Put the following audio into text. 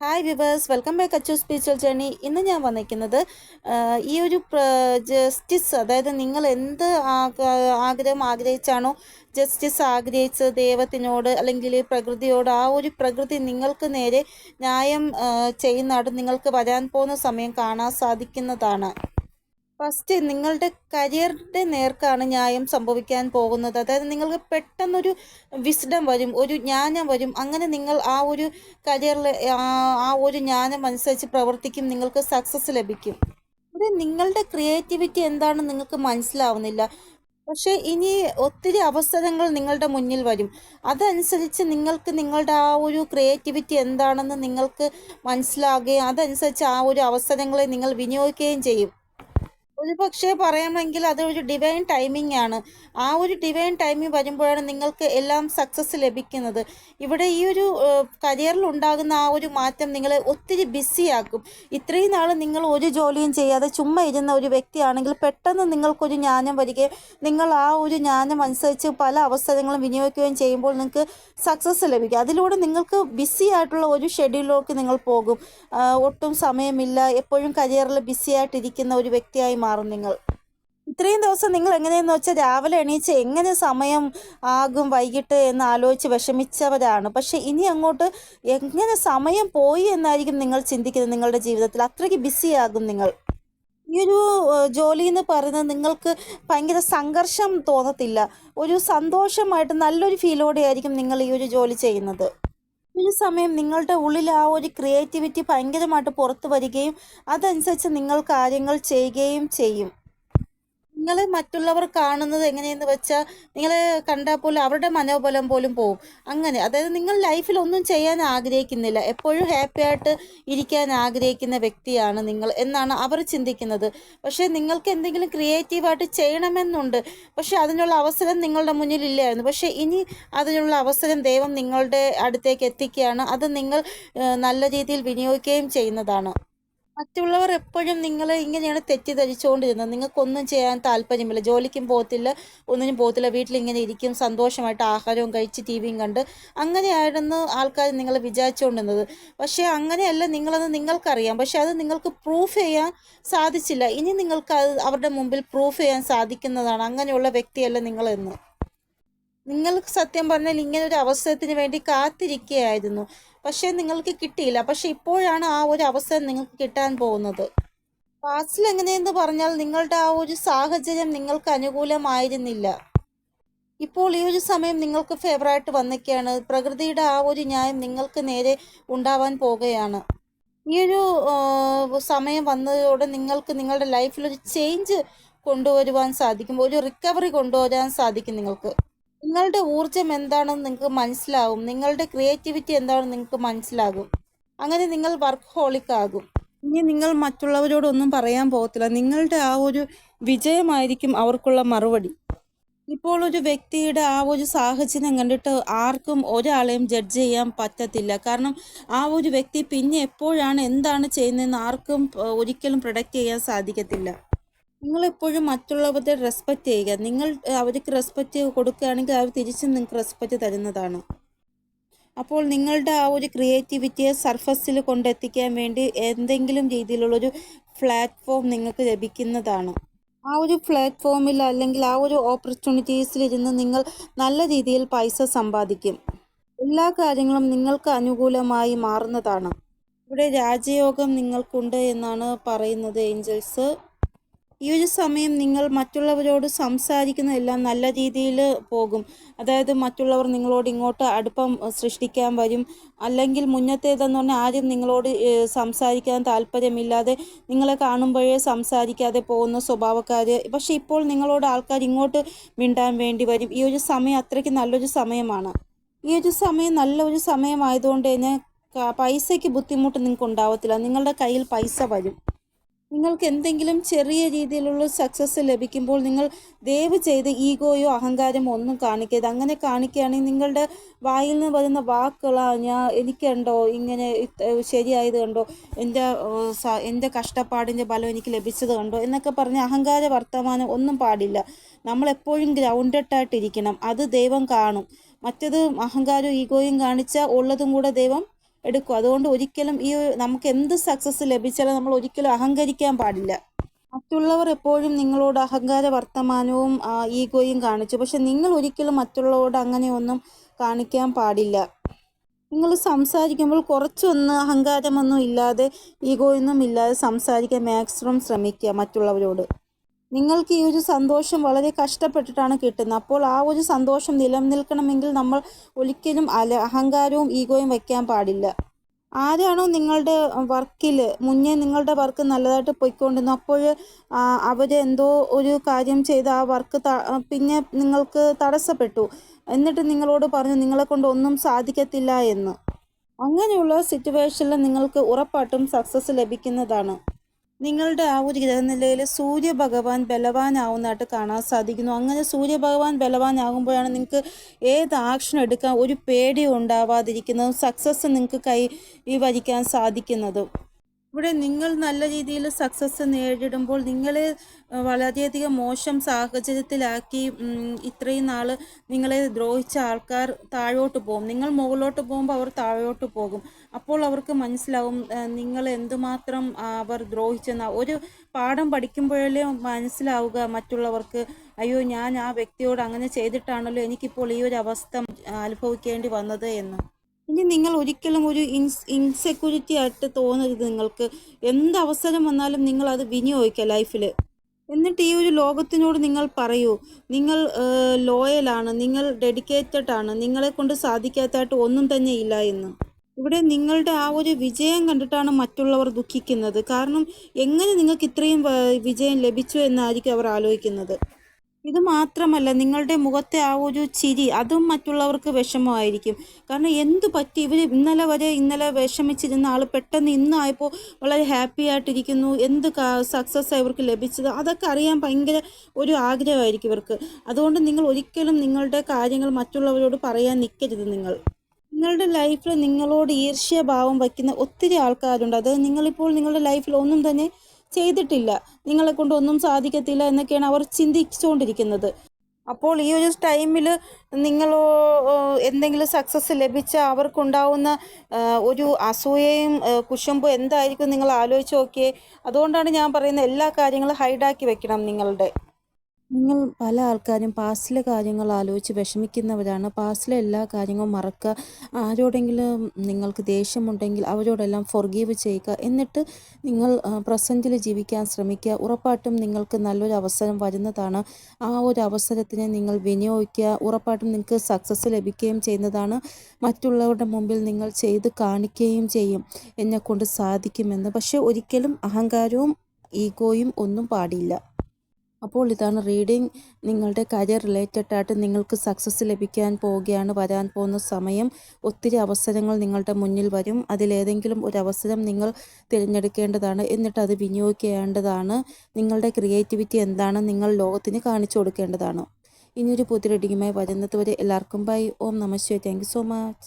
Hi viewers, welcome back Achu spiritual journey. ഇന്ന് ഞാൻ വന്നിരിക്കുന്നത് ഈ ഒരു ജസ്റ്റിസ്, അതായത് നിങ്ങൾ എന്ത് ആഗ്രഹം ആഗ്രഹിച്ചാണോ ജസ്റ്റിസ് ആഗ്രഹിച്ച് ദൈവത്തിനോട് അല്ലെങ്കിൽ പ്രകൃതിയോട്, ആ ഒരു പ്രകൃതി നിങ്ങൾക്ക് നേരെ ന്യായം ചെയ്യുന്നതാണ് നിങ്ങൾക്ക് വരാൻ പോകുന്ന സമയം കാണാൻ സാധിക്കുന്നതാണ്. ഫസ്റ്റ് നിങ്ങളുടെ കരിയറിൻ്റെ നേർക്കാണ് ന്യായം സംഭവിക്കാൻ പോകുന്നത്. അതായത് നിങ്ങൾക്ക് പെട്ടെന്നൊരു വിസ്ഡം വരും, ഒരു ജ്ഞാനം വരും. അങ്ങനെ നിങ്ങൾ ആ ഒരു കരിയറിൽ ആ ഒരു ജ്ഞാനം അനുസരിച്ച് പ്രവർത്തിക്കും, നിങ്ങൾക്ക് സക്സസ് ലഭിക്കും. ഇവിടെ നിങ്ങളുടെ ക്രിയേറ്റിവിറ്റി എന്താണെന്ന് നിങ്ങൾക്ക് മനസ്സിലാവുന്നില്ല. പക്ഷേ ഇനി ഒത്തിരി അവസരങ്ങൾ നിങ്ങളുടെ മുന്നിൽ വരും. അതനുസരിച്ച് നിങ്ങൾക്ക് നിങ്ങളുടെ ആ ഒരു ക്രിയേറ്റിവിറ്റി എന്താണെന്ന് നിങ്ങൾക്ക് മനസ്സിലാകുകയും അതനുസരിച്ച് ആ ഒരു അവസരങ്ങളെ നിങ്ങൾ വിനിയോഗിക്കുകയും ചെയ്യും. ഒരുപക്ഷെ പറയാമെങ്കിൽ അതൊരു ഡിവൈൻ ടൈമിംഗ് ആണ്. ആ ഒരു ഡിവൈൻ ടൈമിംഗ് വരുമ്പോഴാണ് നിങ്ങൾക്ക് എല്ലാം സക്സസ് ലഭിക്കുന്നത്. ഇവിടെ ഈ ഒരു കരിയറിൽ ഉണ്ടാകുന്ന ആ ഒരു മാറ്റം നിങ്ങളെ ഒത്തിരി ബിസിയാക്കും. ഇത്രയും നാൾ നിങ്ങൾ ഒരു ജോലിയും ചെയ്യാതെ ചുമ്മാ ഇരുന്ന ഒരു വ്യക്തിയാണെങ്കിൽ പെട്ടെന്ന് നിങ്ങൾക്കൊരു ജ്ഞാനം വരികയും നിങ്ങൾ ആ ഒരു ജ്ഞാനം അനുസരിച്ച് പല അവസരങ്ങളും വിനിയോഗിക്കുകയും ചെയ്യുമ്പോൾ നിങ്ങൾക്ക് സക്സസ് ലഭിക്കും. അതിലൂടെ നിങ്ങൾക്ക് ബിസി ആയിട്ടുള്ള ഒരു ഷെഡ്യൂളിലേക്ക് നിങ്ങൾ പോകും. ഒട്ടും സമയമില്ല, എപ്പോഴും കരിയറിൽ ബിസി ആയിട്ടിരിക്കുന്ന ഒരു വ്യക്തിയായി മാറും നിങ്ങൾ. ഇത്രയും ദിവസം നിങ്ങൾ എങ്ങനെയെന്ന് വെച്ചാൽ രാവിലെ എണീച്ച് എങ്ങനെ സമയം ആകും വൈകിട്ട് എന്ന് ആലോചിച്ച് വിഷമിച്ചവരാണ്. പക്ഷേ ഇനി അങ്ങോട്ട് എങ്ങനെ സമയം പോയി എന്നായിരിക്കും നിങ്ങൾ ചിന്തിക്കുന്നത്. നിങ്ങളുടെ ജീവിതത്തിൽ അത്രയ്ക്ക് ബിസിയാകും നിങ്ങൾ. ഈ ഒരു ജോലി എന്ന് പറയുന്നത് നിങ്ങൾക്ക് ഭയങ്കര സംഘർഷം തോന്നത്തില്ല. ഒരു സന്തോഷമായിട്ട് നല്ലൊരു ഫീലോടെ ആയിരിക്കും നിങ്ങൾ ഈ ഒരു ജോലി ചെയ്യുന്നത്. ഈ സമയം നിങ്ങളുടെ ഉള്ളിൽ ആ ഒരു ക്രിയേറ്റിവിറ്റി ഭയങ്കരമായിട്ട് പുറത്തു വരികയും അതനുസരിച്ച് നിങ്ങൾ കാര്യങ്ങൾ ചെയ്യുകയും ചെയ്യും. നിങ്ങളെ മറ്റുള്ളവർ കാണുന്നത് എങ്ങനെയെന്ന് വെച്ചാൽ നിങ്ങളെ കണ്ടാൽ പോലും അവരുടെ മനോബലം പോലും പോവും. അങ്ങനെ, അതായത് നിങ്ങൾ ലൈഫിൽ ഒന്നും ചെയ്യാൻ ആഗ്രഹിക്കുന്നില്ല, എപ്പോഴും ഹാപ്പി ആയിട്ട് ഇരിക്കാൻ ആഗ്രഹിക്കുന്ന വ്യക്തിയാണ് നിങ്ങൾ എന്നാണ് അവർ ചിന്തിക്കുന്നത്. പക്ഷേ നിങ്ങൾക്ക് എന്തെങ്കിലും ക്രിയേറ്റീവായിട്ട് ചെയ്യണമെന്നുണ്ട്. പക്ഷേ അതിനുള്ള അവസരം നിങ്ങളുടെ മുന്നിൽ ഇല്ലായിരുന്നു. പക്ഷേ ഇനി അതിനുള്ള അവസരം ദൈവം നിങ്ങളുടെ അടുത്തേക്ക് എത്തിക്കുകയാണ്. അത് നിങ്ങൾ നല്ല രീതിയിൽ വിനിയോഗിക്കുകയും ചെയ്യുന്നതാണ്. മറ്റുള്ളവർ എപ്പോഴും നിങ്ങളെ ഇങ്ങനെയാണ് തെറ്റിദ്ധരിച്ചുകൊണ്ടിരുന്നത്. നിങ്ങൾക്കൊന്നും ചെയ്യാൻ താല്പര്യമില്ല, ജോലിക്കും പോകത്തില്ല, ഒന്നിനും പോകത്തില്ല, വീട്ടിലിങ്ങനെ ഇരിക്കും, സന്തോഷമായിട്ട് ആഹാരവും കഴിച്ച് ടി വിയും കണ്ട് അങ്ങനെയായിരുന്നു ആൾക്കാർ നിങ്ങൾ വിചാരിച്ചുകൊണ്ടിരുന്നത്. പക്ഷേ അങ്ങനെയല്ല നിങ്ങളെന്ന് നിങ്ങൾക്കറിയാം. പക്ഷേ അത് നിങ്ങൾക്ക് പ്രൂഫ് ചെയ്യാൻ സാധിച്ചില്ല. ഇനി നിങ്ങൾക്ക് അത് അവരുടെ മുമ്പിൽ പ്രൂഫ് ചെയ്യാൻ സാധിക്കുന്നതാണ് അങ്ങനെയുള്ള വ്യക്തിയല്ല നിങ്ങളെന്ന്. നിങ്ങൾക്ക് സത്യം പറഞ്ഞാൽ ഇങ്ങനൊരു അവസരത്തിന് വേണ്ടി കാത്തിരിക്കുകയായിരുന്നു. പക്ഷേ നിങ്ങൾക്ക് കിട്ടിയില്ല. പക്ഷേ ഇപ്പോഴാണ് ആ ഒരു അവസരം നിങ്ങൾക്ക് കിട്ടാൻ പോകുന്നത്. പാസ്റ്റിൽ എങ്ങനെയെന്ന് പറഞ്ഞാൽ നിങ്ങളുടെ ആ ഒരു സാഹചര്യം നിങ്ങൾക്ക് അനുകൂലമായിരുന്നില്ല. ഇപ്പോൾ ഈ ഒരു സമയം നിങ്ങൾക്ക് ഫേവറായിട്ട് വന്നിരിക്കുകയാണ്. പ്രകൃതിയുടെ ആ ഒരു ന്യായം നിങ്ങൾക്ക് നേരെ ഉണ്ടാവാൻ പോകുകയാണ്. ഈ ഒരു സമയം വന്നതോടെ നിങ്ങൾക്ക് നിങ്ങളുടെ ലൈഫിലൊരു ചേഞ്ച് കൊണ്ടുവരുവാൻ സാധിക്കും, ഒരു റിക്കവറി കൊണ്ടുവരാൻ സാധിക്കും നിങ്ങൾക്ക്. നിങ്ങളുടെ ഊർജം എന്താണെന്ന് നിങ്ങൾക്ക് മനസ്സിലാവും, നിങ്ങളുടെ ക്രിയേറ്റിവിറ്റി എന്താണെന്ന് നിങ്ങൾക്ക് മനസ്സിലാകും. അങ്ങനെ നിങ്ങൾ വർക്ക് ഹോളിക് ആകും. ഇനി നിങ്ങൾ മറ്റുള്ളവരോടൊന്നും പറയാൻ പോകത്തില്ല. നിങ്ങളുടെ ആ ഒരു വിജയമായിരിക്കും അവർക്കുള്ള മറുപടി. ഇപ്പോൾ ഒരു വ്യക്തിയുടെ ആ ഒരു സാഹചര്യം കണ്ടിട്ട് ആർക്കും ഒരാളെയും ജഡ്ജ് ചെയ്യാൻ പറ്റത്തില്ല. കാരണം ആ ഒരു വ്യക്തി പിന്നെ എപ്പോഴാണ് എന്താണ് ചെയ്യുന്നതെന്ന് ആർക്കും ഒരിക്കലും പ്രൊഡക്റ്റ് ചെയ്യാൻ സാധിക്കത്തില്ല. നിങ്ങളെപ്പോഴും മറ്റുള്ളവരുടെ റെസ്പെക്റ്റ് ചെയ്യുക. നിങ്ങൾ അവർക്ക് റെസ്പെക്റ്റ് കൊടുക്കുകയാണെങ്കിൽ അവർ തിരിച്ചും നിങ്ങൾക്ക് റെസ്പെക്റ്റ് തരുന്നതാണ്. അപ്പോൾ നിങ്ങളുടെ ആ ഒരു ക്രിയേറ്റിവിറ്റിയെ സർഫസിൽ കൊണ്ടെത്തിക്കാൻ വേണ്ടി എന്തെങ്കിലും രീതിയിലുള്ളൊരു പ്ലാറ്റ്ഫോം നിങ്ങൾക്ക് ലഭിക്കുന്നതാണ്. ആ ഒരു പ്ലാറ്റ്ഫോമിൽ അല്ലെങ്കിൽ ആ ഒരു ഓപ്പർച്യൂണിറ്റീസിലിരുന്ന് നിങ്ങൾ നല്ല രീതിയിൽ പൈസ സമ്പാദിക്കും. എല്ലാ കാര്യങ്ങളും നിങ്ങൾക്ക് അനുകൂലമായി മാറുന്നതാണ്. ഇവിടെ രാജയോഗം നിങ്ങൾക്കുണ്ട് എന്നാണ് പറയുന്നത് ഏഞ്ചൽസ്. ഈ ഒരു സമയം നിങ്ങൾ മറ്റുള്ളവരോട് സംസാരിക്കുന്നതെല്ലാം നല്ല രീതിയിൽ പോകും. അതായത് മറ്റുള്ളവർ നിങ്ങളോട് ഇങ്ങോട്ട് അടുപ്പം സൃഷ്ടിക്കാൻ വരും. അല്ലെങ്കിൽ മുന്നത്തേതെന്ന് പറഞ്ഞാൽ ആരും നിങ്ങളോട് സംസാരിക്കാൻ താല്പര്യമില്ലാതെ നിങ്ങളെ കാണുമ്പോഴേ സംസാരിക്കാതെ പോകുന്ന സ്വഭാവക്കാർ. പക്ഷേ ഇപ്പോൾ നിങ്ങളോട് ആൾക്കാർ ഇങ്ങോട്ട് മിണ്ടാൻ വേണ്ടി വരും. ഈ ഒരു സമയം അത്രയ്ക്ക് നല്ലൊരു സമയമാണ്. ഈ ഒരു സമയം നല്ലൊരു സമയമായതുകൊണ്ട് തന്നെ പൈസയ്ക്ക് ബുദ്ധിമുട്ട് നിങ്ങൾക്ക് ഉണ്ടാവത്തില്ല. നിങ്ങളുടെ കയ്യിൽ പൈസ വരും. നിങ്ങൾക്ക് എന്തെങ്കിലും ചെറിയ രീതിയിലുള്ള സക്സസ് ലഭിക്കുമ്പോൾ നിങ്ങൾ ദയവ് ചെയ്ത് ഈഗോയോ അഹങ്കാരമോ ഒന്നും കാണിക്കരുത്. അങ്ങനെ കാണിക്കുകയാണെങ്കിൽ നിങ്ങളുടെ വായിൽ നിന്ന് വരുന്ന വാക്കുകളാ എനിക്കുണ്ടോ ഇങ്ങനെ ശരിയായത് കണ്ടോ, എൻ്റെ കഷ്ടപ്പാടിൻ്റെ ഫലം എനിക്ക് ലഭിച്ചത് കണ്ടോ എന്നൊക്കെ പറഞ്ഞ് അഹങ്കാര വർത്തമാനം ഒന്നും പാടില്ല. നമ്മളെപ്പോഴും ഗ്രൗണ്ടഡായിട്ടിരിക്കണം. അത് ദൈവം കാണും. മറ്റത് അഹങ്കാരവും ഈഗോയും കാണിച്ചാൽ ഉള്ളതും കൂടെ ദൈവം എടുക്കും. അതുകൊണ്ട് ഒരിക്കലും നമുക്ക് എന്ത് സക്സസ് ലഭിച്ചാലും നമ്മൾ ഒരിക്കലും അഹങ്കരിക്കാൻ പാടില്ല. മറ്റുള്ളവർ എപ്പോഴും നിങ്ങളോട് അഹങ്കാര വർത്തമാനവും ഈഗോയും കാണിച്ചു. പക്ഷെ നിങ്ങൾ ഒരിക്കലും മറ്റുള്ളവരോട് അങ്ങനെയൊന്നും കാണിക്കാൻ പാടില്ല. നിങ്ങൾ സംസാരിക്കുമ്പോൾ കുറച്ചൊന്ന് അഹങ്കാരമൊന്നും ഇല്ലാതെ ഈഗോയൊന്നും ഇല്ലാതെ സംസാരിക്കാൻ മാക്സിമം ശ്രമിക്കുക മറ്റുള്ളവരോട്. നിങ്ങൾക്ക് ഈ ഒരു സന്തോഷം വളരെ കഷ്ടപ്പെട്ടിട്ടാണ് കിട്ടുന്നത്. അപ്പോൾ ആ ഒരു സന്തോഷം നിലനിൽക്കണമെങ്കിൽ നമ്മൾ ഒരിക്കലും അഹങ്കാരവും ഈഗോയും വയ്ക്കാൻ പാടില്ല. ആരാണോ നിങ്ങളുടെ വർക്കിൽ മുന്നേ നിങ്ങളുടെ വർക്ക് നല്ലതായിട്ട് പോയിക്കൊണ്ടിരുന്നു, അപ്പോൾ അവരെന്തോ ഒരു കാര്യം ചെയ്ത് ആ വർക്ക് പിന്നെ നിങ്ങൾക്ക് തടസ്സപ്പെട്ടു, എന്നിട്ട് നിങ്ങളോട് പറഞ്ഞു നിങ്ങളെ കൊണ്ട് ഒന്നും സാധിക്കത്തില്ല എന്ന്. അങ്ങനെയുള്ള സിറ്റുവേഷനിൽ നിങ്ങൾക്ക് ഉറപ്പായിട്ടും സക്സസ് ലഭിക്കുന്നതാണ്. നിങ്ങളുടെ ആ ഒരു ഗ്രഹനിലയിൽ സൂര്യഭഗവാൻ ബലവാനാവുന്നതായിട്ട് കാണാൻ സാധിക്കുന്നു. അങ്ങനെ സൂര്യഭഗവാൻ ബലവാനാകുമ്പോഴാണ് നിങ്ങൾക്ക് ഏത് ആക്ഷൻ എടുക്കാൻ ഒരു പേടിയും ഉണ്ടാവാതിരിക്കുന്നതും സക്സസ് നിങ്ങൾക്ക് വരിക്കാൻ സാധിക്കുന്നതും. ഇവിടെ നിങ്ങൾ നല്ല രീതിയിൽ സക്സസ് നേടിടുമ്പോൾ നിങ്ങളെ വളരെയധികം മോശം സാഹചര്യത്തിലാക്കി ഇത്രയും നാൾ നിങ്ങളെ ദ്രോഹിച്ച ആൾക്കാർ താഴോട്ട് പോകും. നിങ്ങൾ മുകളിലോട്ട് പോകുമ്പോൾ അവർ താഴോട്ട് പോകും. അപ്പോൾ അവർക്ക് മനസ്സിലാവും നിങ്ങൾ എന്തുമാത്രം അവർ ദ്രോഹിച്ചെന്ന ഒരു പാഠം പഠിക്കുമ്പോഴല്ലേ മനസ്സിലാവുക മറ്റുള്ളവർക്ക്, അയ്യോ ഞാൻ ആ വ്യക്തിയോട് അങ്ങനെ ചെയ്തിട്ടാണല്ലോ എനിക്കിപ്പോൾ ഈ ഒരു അവസ്ഥ അനുഭവിക്കേണ്ടി വന്നത് എന്ന്. ഇനി നിങ്ങൾ ഒരിക്കലും ഒരു ഇൻസെക്യൂരിറ്റി ആയിട്ട് തോന്നരുത്. നിങ്ങൾക്ക് എന്ത് അവസരം വന്നാലും നിങ്ങൾ അത് വിനിയോഗിക്കുക ലൈഫിൽ. എന്നിട്ട് ഈ ഒരു ലോകത്തിനോട് നിങ്ങൾ പറയൂ, നിങ്ങൾ ലോയലാണ്, നിങ്ങൾ ഡെഡിക്കേറ്റഡ് ആണ്, നിങ്ങളെ കൊണ്ട് സാധിക്കാത്തതായിട്ട് ഒന്നും തന്നെ ഇല്ല എന്ന്. ഇവിടെ നിങ്ങളുടെ ആ ഒരു വിജയം കണ്ടിട്ടാണ് മറ്റുള്ളവർ ദുഃഖിക്കുന്നത്. കാരണം എങ്ങനെ നിങ്ങൾക്ക് ഇത്രയും വിജയം ലഭിച്ചു എന്നായിരിക്കും അവർ ആലോചിക്കുന്നത്. ഇത് മാത്രമല്ല, നിങ്ങളുടെ മുഖത്തെ ആ ഒരു ചിരി അതും മറ്റുള്ളവർക്ക് വിഷമമായിരിക്കും. കാരണം എന്തു പറ്റി, ഇവർ ഇന്നലെ വിഷമിച്ചിരുന്ന ആൾ പെട്ടെന്ന് ഇന്നായപ്പോൾ വളരെ ഹാപ്പി ആയിട്ടിരിക്കുന്നു, എന്ത് സക്സസ് ഇവർക്ക് ലഭിച്ചത്, അതൊക്കെ അറിയാൻ ഭയങ്കര ഒരു ആഗ്രഹമായിരിക്കും ഇവർക്ക്. അതുകൊണ്ട് നിങ്ങൾ ഒരിക്കലും നിങ്ങളുടെ കാര്യങ്ങൾ മറ്റുള്ളവരോട് പറയാൻ നിൽക്കരുത്. നിങ്ങളുടെ ലൈഫിൽ നിങ്ങളോട് ഈർഷ്യഭാവം വയ്ക്കുന്ന ഒത്തിരി ആൾക്കാരുണ്ട്. അത് നിങ്ങളിപ്പോൾ നിങ്ങളുടെ ലൈഫിൽ ഒന്നും തന്നെ ചെയ്തിട്ടില്ല, നിങ്ങളെ കൊണ്ട് ഒന്നും സാധിക്കത്തില്ല എന്നൊക്കെയാണ് അവർ ചിന്തിച്ചുകൊണ്ടിരിക്കുന്നത്. അപ്പോൾ ഈ ഒരു ടൈമിൽ നിങ്ങളോ എന്തെങ്കിലും സക്സസ് ലഭിച്ചാൽ അവർക്കുണ്ടാവുന്ന ഒരു അസൂയയും കുശുമ്പും എന്തായിരിക്കും നിങ്ങൾ ആലോചിച്ച് നോക്കിയേ. അതുകൊണ്ടാണ് ഞാൻ പറയുന്നത് എല്ലാ കാര്യങ്ങളും ഹൈഡാക്കി വെക്കണം നിങ്ങളുടെ. നിങ്ങൾ പല ആൾക്കാരും പാസ്റ്റിലെ കാര്യങ്ങൾ ആലോചിച്ച് വിഷമിക്കുന്നവരാണ്. പാസ്റ്റിലെ എല്ലാ കാര്യങ്ങളും മറക്കുക. ആരോടെങ്കിലും നിങ്ങൾക്ക് ദേഷ്യമുണ്ടെങ്കിൽ അവരോടെല്ലാം ഫൊർഗീവ് ചെയ്യുക. എന്നിട്ട് നിങ്ങൾ പ്രസൻറ്റിൽ ജീവിക്കാൻ ശ്രമിക്കുക. ഉറപ്പായിട്ടും നിങ്ങൾക്ക് നല്ലൊരു അവസരം വരുന്നതാണ്. ആ ഒരു അവസരത്തിനെ നിങ്ങൾ വിനിയോഗിക്കുക. ഉറപ്പായിട്ടും നിങ്ങൾക്ക് സക്സസ് ലഭിക്കുകയും ചെയ്യുന്നതാണ്. മറ്റുള്ളവരുടെ മുമ്പിൽ നിങ്ങൾ ചെയ്ത് കാണിക്കുകയും ചെയ്യും എന്നെക്കൊണ്ട് സാധിക്കുമെന്ന്. പക്ഷേ ഒരിക്കലും അഹങ്കാരവും ഈഗോയും ഒന്നും പാടില്ല. അപ്പോൾ ഇതാണ് റീഡിംഗ്. നിങ്ങളുടെ കരിയർ റിലേറ്റഡ് ആയിട്ട് നിങ്ങൾക്ക് സക്സസ് ലഭിക്കാൻ പോവുകയാണ്. വരാൻ പോകുന്ന സമയം ഒത്തിരി അവസരങ്ങൾ നിങ്ങളുടെ മുന്നിൽ വരും. അതിലേതെങ്കിലും ഒരു അവസരം നിങ്ങൾ തിരഞ്ഞെടുക്കേണ്ടതാണ്. എന്നിട്ട് അത് വിനിയോഗിക്കേണ്ടതാണ്. നിങ്ങളുടെ ക്രിയേറ്റിവിറ്റി എന്താണ് നിങ്ങൾ ലോകത്തിന് കാണിച്ചു കൊടുക്കേണ്ടതാണ്. ഇനിയൊരു പുതിയ റീഡിങ്ങുമായി വരുന്നത് വരെ എല്ലാവർക്കും ബൈ. ഓം നമഃ ശിവായ. Thank you so much.